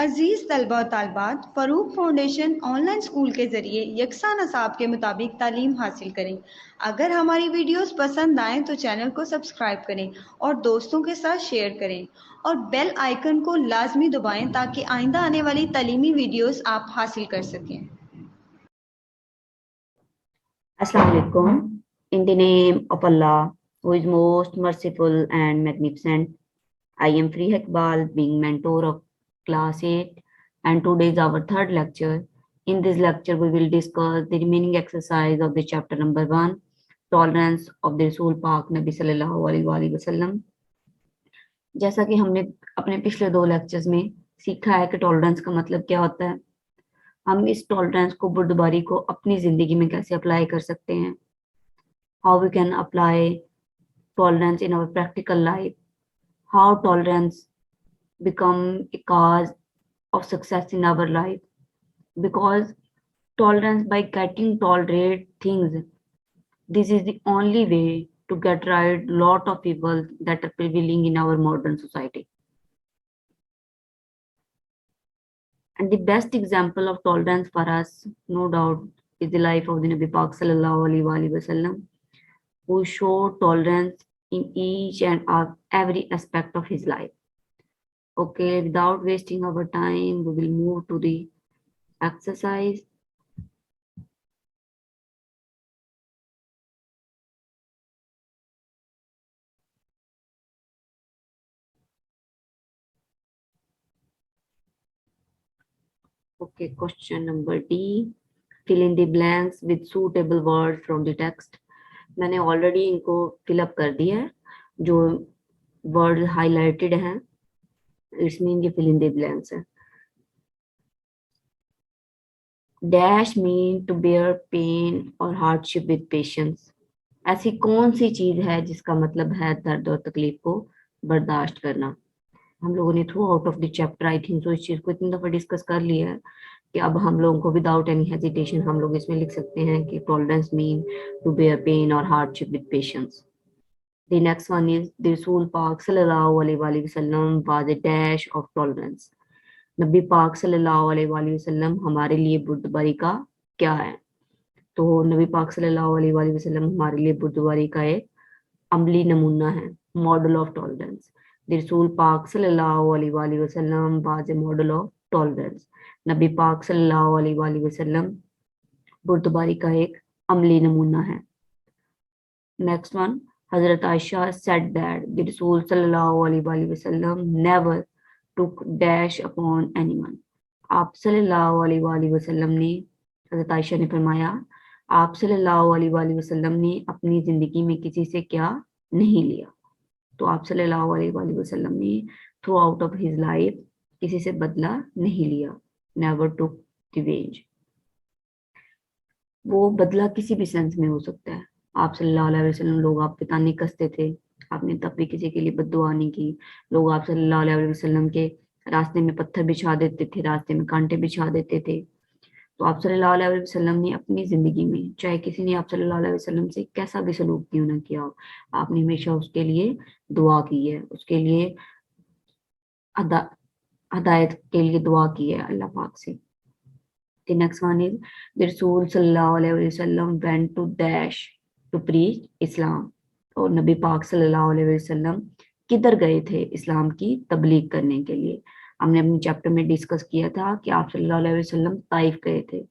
अजीज़ तलबा और तालबात, Farooq foundation online school के ज़रिए यकसा नसाब के मुताबिक तालीम हासिल करें। अगर हमारी वीडियोस पसंद आएँ तो चैनल को सब्सक्राइब करें और दोस्तों के साथ शेयर करें और बेल आइकन को लाजमी दबाएं ताकि आइंदा आने वाली तालीमी वीडियोस आप हासिल कर सकें। Assalamu alaikum. In the name of Allah, who is most merciful and magnificent, I am Free Iqbal, being mentor of class 8, and today is our third lecture. In this lecture, we will discuss the remaining exercise of the chapter number 1, tolerance of the Rasul Pak Nabi Sallallahu Alaihi Wasallam. जैसा कि हमने अपने पिछले 2 lectures में सीखा है कि tolerance का मतलब क्या होता है, हम इस टॉलरेंस को बुर्दबारी को अपनी जिंदगी में कैसे अप्लाई कर सकते हैं, how we can apply tolerance in our practical life, how tolerance become a cause of success in our life, because tolerance, by getting tolerate things, this is the only way to get rid lot of people that are prevailing in our modern society. And the best example of tolerance for us, no doubt, is the life of the Nabi Pak Sallallahu Alaihi Wasallam, who showed tolerance in each and every aspect of his life. Okay, without wasting our time, we will move to the exercise. Okay, question number D. Fill in the blanks with suitable words from the text. मैंने already इनको fill up कर दिया है, जो word highlighted हैं इसमें इनके fill in the blanks है. Dash mean to bear pain और हार्डशिप विद पेशेंस. ऐसी कौन सी चीज है जिसका मतलब है दर्द और तकलीफ को बर्दाश्त करना. हम लोगों ने through out of the chapter I think so इस चीज को इतनी दफा डिस्कस कर लिया है कि अब हम लोगों को विदाउट एनी हेजिटेशन हम लोग इसमें लिख सकते हैं कि tolerance mean to bear pain और hardship with patience. The next one is the Rasul Pak Sallallahu Alaihi Wasallam was a dash of tolerance. नबी पाक सल्लल्लाहु अलैहि वसल्लम हमारे लिए बुर्दबारी का क्या है. तो नबी पाक सल्लल्लाहु अलैहि वसल्लम हमारे लिए बुर्दबारी का एक अमली नमूना है, मॉडल ऑफ टॉलरेंस. द रसूल पाक सल्लल्लाहु अलैहि वसल्लम was a model of tolerance. नबी पाक सल्लल्लाहु अलैहि वसल्लम बुर्दबारी का एक अमली नमूना है. Next one, Hazrat Aisha said that the Rasul sallallahu alaihi wasallam never took dash upon anyone. आप सल्लल्लाहु अलैहि वसल्लम ने, हजरत आयशा ने फरमाया, आप सल्लल्लाहु अलैहि वसल्लम ने अपनी जिंदगी में किसी से क्या नहीं लिया. तो आप सल्लल्लाहु अलैहि वसल्लम ने through out of his life किसी से बदला नहीं लिया. Never took revenge. वो बदला किसी भी सेंस में हो सकता है. आप सल्लल्लाहु अलैहि वसल्लम, लोग आप पे ताने कसते थे, आपने तब भी किसी के लिए बद्दुआ नहीं की. लोग आप सल्लल्लाहु अलैहि वसल्लम के रास्ते में पत्थर बिछा देते थे, रास्ते में कांटे बिछा देते थे. तो आप सल्लल्लाहु अलैहि वसल्लम ने अपनी जिंदगी में, चाहे किसी ने आप सल्लल्लाहु अलैहि वसल्लम से कैसा भी सलूक क्यों ना किया हो, आपने हमेशा उसके लिए दुआ की है, उसके लिए हदायत के लिए दुआ की है अल्लाह पाक से. The next one is the Rasul sallallahu alaihi wasallam went to dash to preach Islam. और नबी पाक सल्लल्लाहु अलैहि वसल्लम किधर गए थे इस्लाम की तबलीग करने के लिए. हमने अपने चैप्टर में डिस्कस किया था कि आप सल्लल्लाहु अलैहि वसल्लम ताइफ गए थे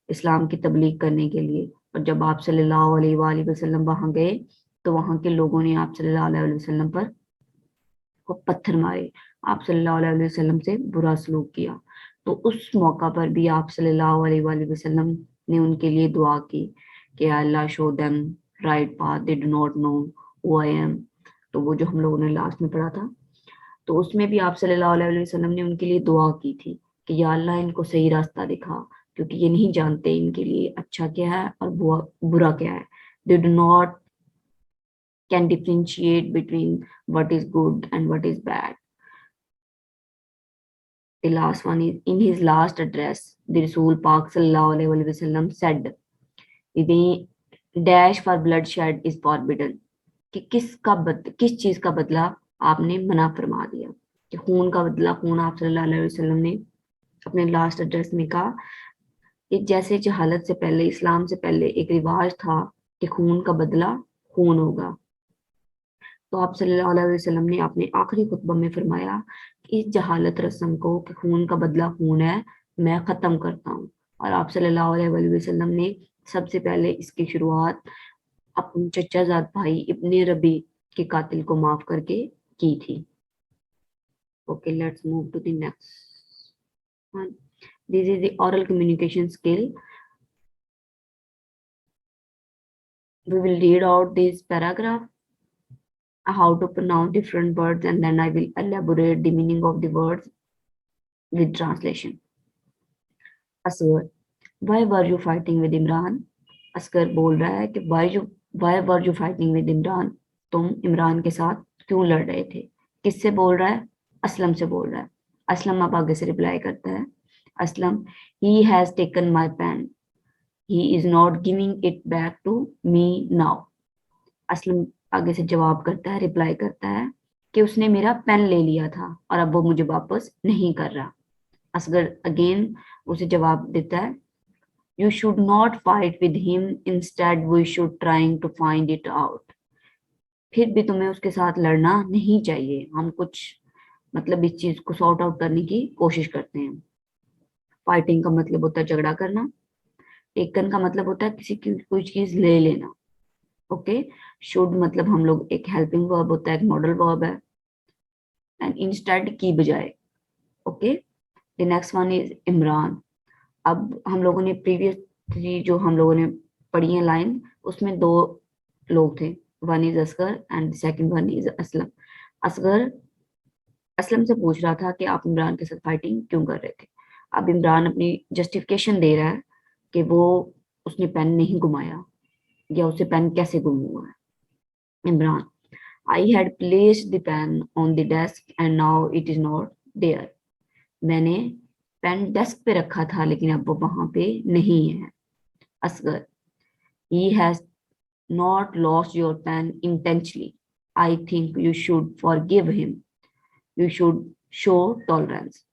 इस्लाम की तबलीग करने के लिए. और जब आप सल्लल्लाहु अलैहि वसल्लम वहां गए तो वहां के लोगों ने आप सल्लल्लाहु अलैहि वसल्लम पर को पत्थर मारे, आप सल्लल्लाहु अलैहि वसल्लम से बुरा सलूक किया. तो उस मौका पर भी आप सल्लल्लाहु अलैहि वसल्लम ने उनके लिए दुआ की कि अल्लाह show them right path, they do not know who I am. तो वो जो हम लोगों ने लास्ट में पढ़ा था, तो उसमें भी आप सल्लल्लाहु अलैहि वसल्लम ने उनके लिए दुआ की थी कि या अल्लाह इनको सही रास्ता दिखा, क्योंकि ये नहीं जानते इनके लिए अच्छा क्या है और बुरा क्या है. दे do not can differentiate between what is good and what is bad. The last one is, in his last address, the Rasul Pak Sallallahu Alaihi Wasallam said, "The dash for bloodshed is forbidden." कि किस चीज का बदला आपने मना फरमा दिया, कि खून का बदला, खून आप सल्लल्लाहु अलैहि वसल्लम ने अपने लास्ट एड्रेस में कहा कि जैसे जहालत से पहले, इस्लाम से पहले एक रिवाज था कि खून का बदला खून होगा, तो आप सल्लल्लाहु अलैहि वसल्लम ने अपने आखिरी खुतबा में फरमाया कि इस जहालत रस्म को कि खून का बदला खून है, मैं खत्म करता हूँ। और आप सल्लल्लाहु अलैहि वसल्लम ने सबसे पहले इसकी शुरुआत अपने चचाजाद भाई इब्ने रबी के कातिल को माफ करके की थी। Okay, let's move to the next one. This is the oral communication skill. We will read out this paragraph, how to pronounce different words, and then I will elaborate the meaning of the words with translation. Asghar, why were you fighting with Imran? Asghar बोल रहा है कि why were you fighting with Imran? तुम इमरान के साथ क्यों लड़ रहे थे? किससे बोल रहा है? असलम से बोल रहा है। असलम अब आगे से रिप्लाई करता है। Aslam, he has taken my pen. He is not giving it back to me now. Aslam आगे से जवाब करता है, रिप्लाई करता है कि उसने मेरा पेन ले लिया था और अब वो मुझे वापस नहीं कर रहा। असगर अगेन उसे जवाब देता है, you should not fight with him, instead we should trying to find it out. फिर भी तुम्हें उसके साथ लड़ना नहीं चाहिए, हम कुछ मतलब इस चीज को सॉर्ट आउट करने की कोशिश करते हैं। फाइटिंग का मतलब होता है झगड़ा करना। टेकन का मतलब होता है किसी की कोई चीज ले लेना। ओके, शुड मतलब हम लोग एक हेल्पिंग वर्ब होता है, एक मॉडल वर्ब है, एंड इंस्टेड की बजाय। Okay, the next one is Imran. अब हम लोगों ने प्रीवियस थ्री जो हम लोगों ने पढ़ी है लाइन, उसमें दो लोग थे, one is Asghar and second one is Aslam. Asghar Aslam से पूछ रहा था कि आप इमरान के साथ फाइटिंग क्यों कर रहे थे। अब इमरान अपनी जस्टिफिकेशन दे रहा है कि वो उसने पेन नहीं घुमाया या उसे पेन कैसे गुम हुआ है। Imran, I had placed the pen on the desk and now it is not there. मैंने पेन डेस्क पे रखा था लेकिन अब वो वहां पे नहीं है। Asghar, he has not lost your pen intentionally. I think you should forgive him. You should show tolerance.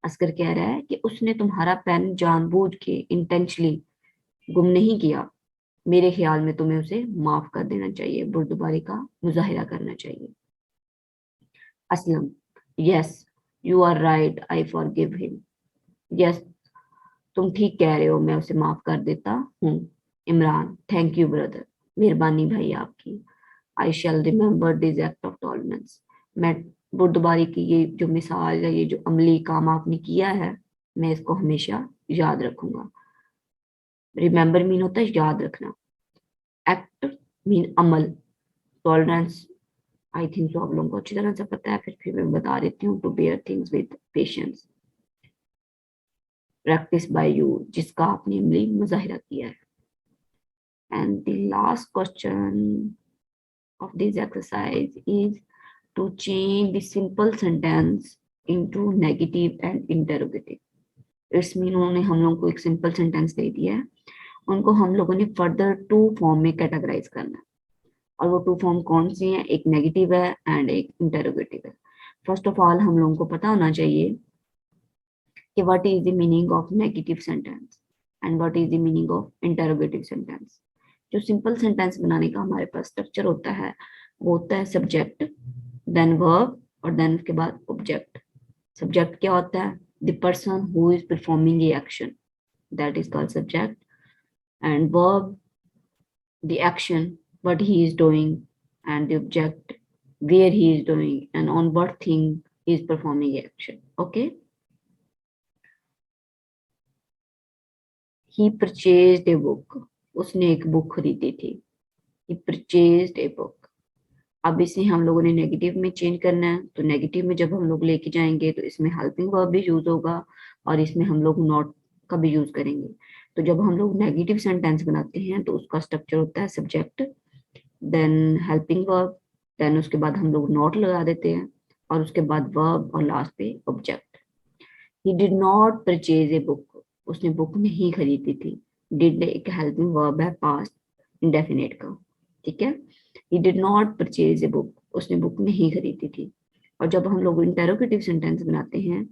Asghar कह रहा है कि उसने तुम्हारा पेन जानबूझ के इंटेंशनली गुम नहीं किया। मेरे ख्याल में तुम्हें उसे माफ कर देना चाहिए, बुर्दबारी का मुजाहिरा करना चाहिए। Aslam, yes you are right, I forgive him. Yes, तुम ठीक कह रहे हो, मैं उसे माफ कर देता हूँ। इमरान, थैंक यू ब्रदर, मेहरबानी भाई आपकी। I shall remember this act of tolerance. मैं बुर्दबारी की ये जो मिसाल है, ये जो अमली काम आपने किया है, मैं इसको हमेशा याद रखूंगा। रिमेम्बर मीन होता है याद रखना, act mean Amal, tolerance I think तो आप लोगों को अच्छी तरह से पता है, फिर मैं बता देती हूँ, to bear things with patience, practice by you, जिसका आपने अमली मुजाहिरा किया है। And the last question of this exercise is to change the simple sentence into negative and interrogative. It's mean उन्होंने हम लोगों को एक सिंपल सेंटेंस दे दिया है, उनको हम लोगों ने फर्दर टू फॉर्म में कैटेगराइज करना है। और वो टू फॉर्म कौन सी हैं? एक नेगेटिव है एंड एक इंटरोगेटिव है। फर्स्ट ऑफ ऑल हम लोगों को पता होना चाहिए कि what is the meaning of negative sentence and what is the meaning of interrogative sentence. जो सिंपल सेंटेंस बनाने का हमारे पास स्ट्रक्चर होता है वो होता है सब्जेक्ट, देन वर्ब और देन उसके बाद ऑब्जेक्ट। सब्जेक्ट क्या होता है? The person who is performing a action, that is called subject. And verb, the action what he is doing, and the object where he is doing and on what thing he is performing action. Okay, he purchased a book, उसने एक book खरीदी थी। he purchased a book। अब इसे हम लोगों ने negative में चेंज करना है, तो नेगेटिव में जब हम लोग लेके जाएंगे तो इसमें हेल्पिंग वर्ब भी यूज होगा और इसमें हम लोग नॉट का भी यूज करेंगे। तो जब हम लोग नेगेटिव सेंटेंस बनाते हैं तो उसका स्ट्रक्चर होता है subject, then helping verb, then उसके बाद हम लोग नॉट लगा देते हैं और उसके बाद वर्ब और लास्ट पे object. He did not purchase a book, उसने बुक नहीं खरीदी थी। डिड एक हेल्पिंग वर्ब है पास्ट इंडेफिनिट का, ठीक है। ही did not purchase a book, उसने बुक नहीं खरीदी थी। और जब हम लोग इंटेरोगेटिव सेंटेंस बनाते हैं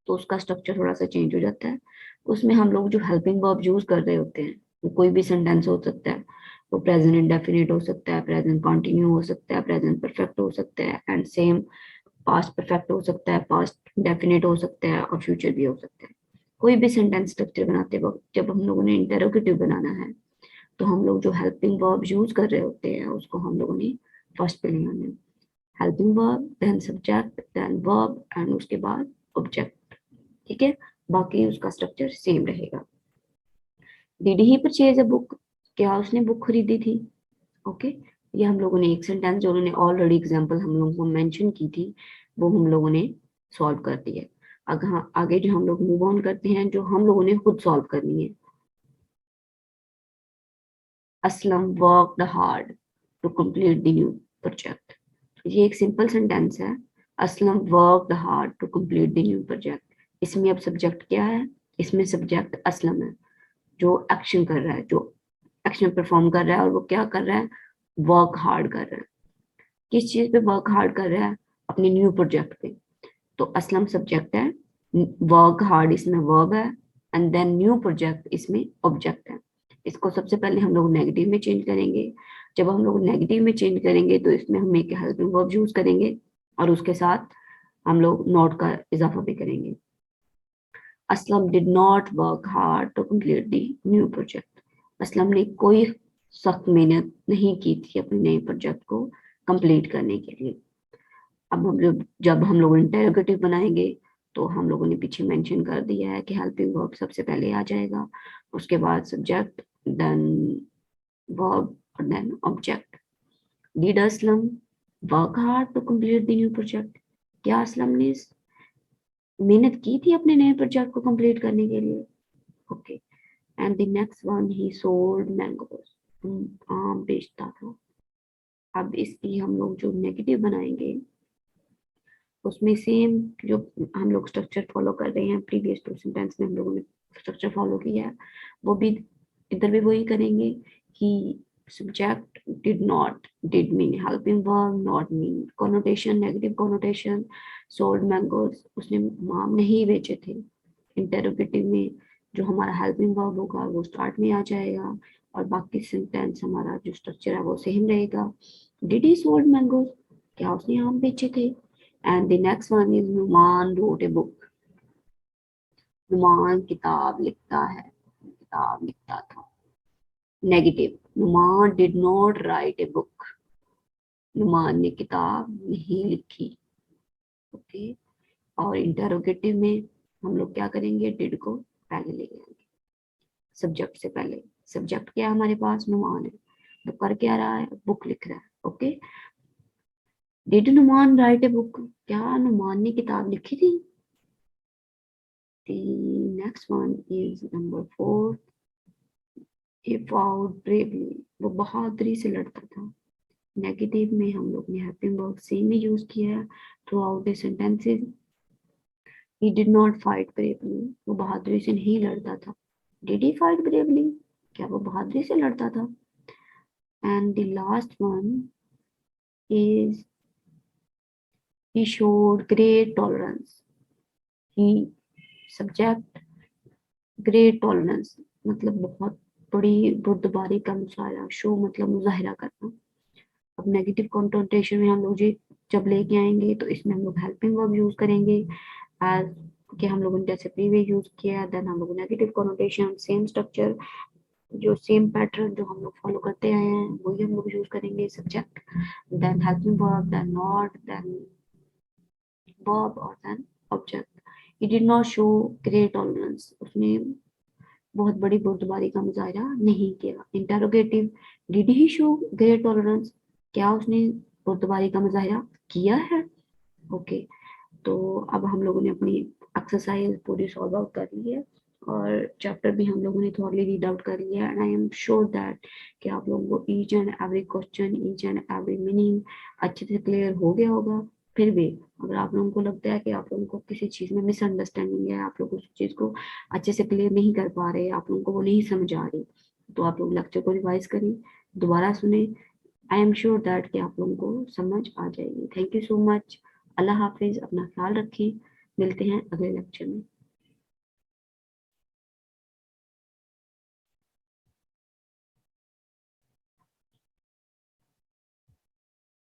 तो उसका स्ट्रक्चर थोड़ा सा चेंज हो जाता है। उसमें हम लोग जो हेल्पिंग वर्ब यूज कर रहे होते हैं, वो कोई भी सेंटेंस हो सकता है, वो प्रेजेंट इंडेफिनिट हो सकता है, प्रेजेंट कंटिन्यू हो सकता है, प्रेजेंट परफेक्ट हो सकता है, एंड सेम पास्ट परफेक्ट हो सकता है, पास्ट डेफिनेट हो सकता है, और फ्यूचर भी हो सकता है। कोई भी सेंटेंस स्ट्रक्चर बनाते वक्त जब हम लोगों ने इंटेरोगेटिव बनाना है, तो हम लोग जो हेल्पिंग वर्ब यूज कर रहे होते हैं उसको हम लोगों ने फर्स्ट पे ले आना है। Helping verb, then subject, then verb, and उसके बाद ऑब्जेक्ट। ठीक है, बाकी उसका स्ट्रक्चर सेम रहेगा। Did he purchase a book, क्या उसने बुक खरीदी थी? ओके, ये हम लोगों ने एक सेंटेंस जो उन्होंने ऑलरेडी एग्जांपल हम लोगों को मेंशन की थी, वो हम लोगों ने सॉल्व कर दी है। आगे जो हम लोग मूव ऑन करते हैं, जो हम लोगों ने खुद सॉल्व करनी है। Aslam worked hard to complete the new project. ये एक सिंपल सेंटेंस है। Aslam worked hard to complete the new project. इसमें अब सब्जेक्ट क्या है? इसमें सब्जेक्ट असलम है, जो एक्शन कर रहा है, जो एक्शन परफॉर्म कर रहा है, और वो क्या कर रहा है? वर्क हार्ड कर रहा है। किस चीज पे वर्क हार्ड कर रहा है? अपने न्यू प्रोजेक्ट पे। तो असलम सब्जेक्ट है, वर्क हार्ड इसमें वर्ब है, एंड देन न्यू प्रोजेक्ट इसमें ऑब्जेक्ट है। इसको सबसे पहले हम लोग नेगेटिव में चेंज करेंगे। जब हम लोग नेगेटिव में चेंज करेंगे तो इसमें हम एक हेल्पिंग वर्ब यूज करेंगे, और उसके साथ हम लोग नॉट का इजाफा भी करेंगे। Aslam did not work hard to complete the new project. Aslam ने कोई सख्त मेहनत नहीं की थी अपने नए प्रोजेक्ट को कंप्लीट करने के लिए। अब हम लोग जब हम लोग इंटेरोगेटिव बनाएंगे, तो हम लोगों ने पीछे मेंशन कर दिया है कि हेल्पिंग वर्ब सबसे पहले आ जाएगा, उसके बाद सब्जेक्ट, देन वर्ब, और then object. Did Aslam work hard to complete the new project? क्या असलम ने मेहनत की थी अपने नए प्रोजेक्ट को कंप्लीट करने के लिए? Okay, and the next one, he sold mangoes. आम बेचता था। अब इसकी हम लोग जो नेगेटिव बनाएंगे, उसमें सेम जो हम लोग स्ट्रक्चर फॉलो कर रहे हैं, प्रीवियस टू सेंटेंस में हम लोगों ने स्ट्रक्चर फॉलो किया है, वो भी इधर भी वही करेंगे कि subject did not, did mean helping verb, not mean connotation, negative connotation, sold mangoes, उसने आम नहीं बेचे थे। इंटेरोगेटिव में जो हमारा हेल्पिंग वर्ब होगा वो स्टार्ट में आ जाएगा, और बाकी सेंटेंस हमारा जो स्ट्रक्चर है वो सेम रहेगा। डिड ही सोल्ड मैंगोज, क्या उसने आम बेचे थे? And the next one is Numan wrote a book. Numan किताब लिखता है, किताब लिखता था। Negative, Numan did not write a book. Numan ने किताब नहीं लिखी। ओके, और इंटरोगेटिव में हम लोग क्या करेंगे? डिड को पहले ले आएंगे, सब्जेक्ट से पहले। सब्जेक्ट क्या है हमारे पास? नुमान है, तो कर क्या रहा है? बुक लिख रहा है। Okay, did Numan write a book, क्या नुमान ने किताब लिखी थी? The next one is number 4. He fought bravely. वो बहादुरी से लड़ता था। नेगेटिव में हम लोग ने हेल्पिंग वर्ब सेम ही यूज किया है through out the sentences. He did not fight bravely. वो बहादुरी से नहीं लड़ता था। Did he fight bravely? क्या वो बहादुरी से लड़ता था? And the last one is he showed great tolerance. He subject, great tolerance मतलब बहुत बड़ी बुर्दबारी का मुजाहरा, शो मतलब मुजाहरा करना। अब नेगेटिव कॉन्नोटेशन में हम लोग जब लेके आएंगे तो इसमें हम लोग हेल्पिंग वर्ब यूज करेंगे एज कि हम लोगों ने जैसे प्रीवियस यूज किया। देन हम लोग नेगेटिव कॉन्नोटेशन, सेम स्ट्रक्चर, जो सेम पैटर्न जो हम लोग फॉलो करते आए हैं वही हम लोग यूज करेंगे। Subject, then helping verb, then not, then verb, और then object. He did not show great tolerance, उसने बहुत बड़ी बुर्दबारी का मुजाहरा नहीं किया। Interrogative, did he show great tolerance, क्या उसने बुर्दबारी का मुजाहरा किया है? ओके, तो अब हम लोगों ने अपनी एक्सरसाइज पूरी सॉल्व आउट कर ली है, और चैप्टर भी हम लोगों ने थोड़ी रीड आउट कर लिया है। And I am sure that कि आप लोगों को each and every question, each and every meaning अच्छे से क्लियर हो गया होगा। फिर भी अगर आप लोगों को लगता है कि आप लोगों को किसी चीज़ में मिसअंडरस्टैंडिंग है, आप लोग उस चीज़ को अच्छे से क्लियर नहीं कर पा रहे, आप लोगों को वो नहीं समझ आ रही, तो आप लोग लेक्चर को रिवाइज करें, दोबारा सुने। आई एम श्योर दैट कि आप लोगों को समझ आ जाएगी। Thank you so much. अल्लाह हाफिज, अपना ख्याल रखें। मिलते हैं अगले लेक्चर में।